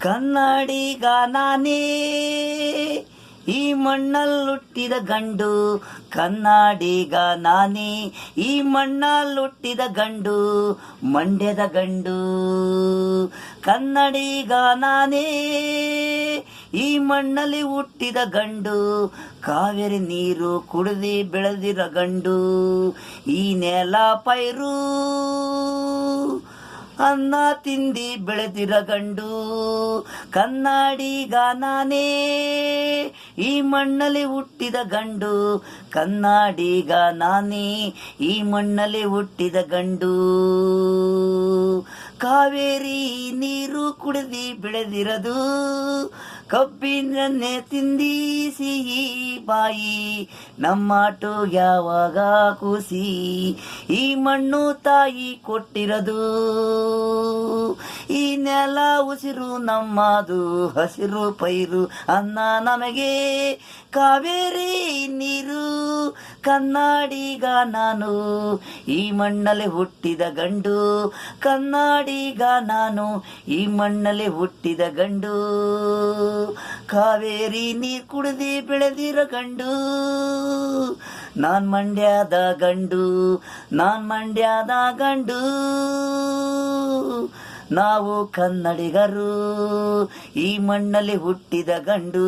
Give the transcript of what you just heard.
ಕನ್ನಡಿಗ ನಾನೇ ಈ ಮಣ್ಣಲ್ಲುಟ್ಟಿದ ಗಂಡು, ಕನ್ನಡಿಗ ನಾನೇ ಈ ಮಣ್ಣಲ್ಲುಟ್ಟಿದ ಗಂಡು, ಮಂಡ್ಯದ ಗಂಡು. ಕನ್ನಡಿಗ ನಾನೇ ಈ ಮಣ್ಣಲ್ಲಿ ಹುಟ್ಟಿದ ಗಂಡು, ಕಾವೇರಿ ನೀರು ಕುಡಿದು ಬೆಳೆದಿರ ಗಂಡು, ಈ ನೆಲ ಪೈರು ಅನ್ನ ತಿಂದಿ ಬೆಳೆದಿರ ಗಂಡು. ಕನ್ನಡಿಗ ನಾನೇ ಈ ಮಣ್ಣಲ್ಲಿ ಹುಟ್ಟಿದ ಗಂಡು, ಕನ್ನಡಿಗ ನಾನೇ ಈ ಮಣ್ಣಲ್ಲಿ ಹುಟ್ಟಿದ ಗಂಡು. ಕಾವೇರಿ ನೀರು ಕುಡಿದು ಬೆಳೆದಿರದು, ಕಬ್ಬಿನನ್ನೇ ತಿಂದಿ ಸಿಹಿ ಬಾಯಿ, ನಮ್ಮಾಟು ಯಾವಾಗ ಕೂಸಿ, ಈ ಮಣ್ಣು ತಾಯಿ ಕೊಟ್ಟಿರದು, ಈ ನೆಲ ಉಸಿರು ನಮ್ಮದು, ಹಸಿರು ಪೈರು ಅನ್ನ ನಮಗೆ, ಕಾವೇರಿ ನೀರು. ಕನ್ನಡಿಗ ನಾನು ಈ ಮಣ್ಣಲ್ಲಿ ಹುಟ್ಟಿದ ಗಂಡು, ಕನ್ನಡಿಗ ನಾನು ಈ ಮಣ್ಣಲ್ಲಿ ಹುಟ್ಟಿದ ಗಂಡು, ಕಾವೇರಿ ನೀರು ಕುಡಿದು ಬೆಳೆದಿರ ಗಂಡು. ನಾನ್ ಮಂಡ್ಯದ ಗಂಡು, ನಾನ್ ಮಂಡ್ಯದ ಗಂಡು, ನಾವು ಕನ್ನಡಿಗರು ಈ ಮಣ್ಣಲ್ಲಿ ಹುಟ್ಟಿದ ಗಂಡು.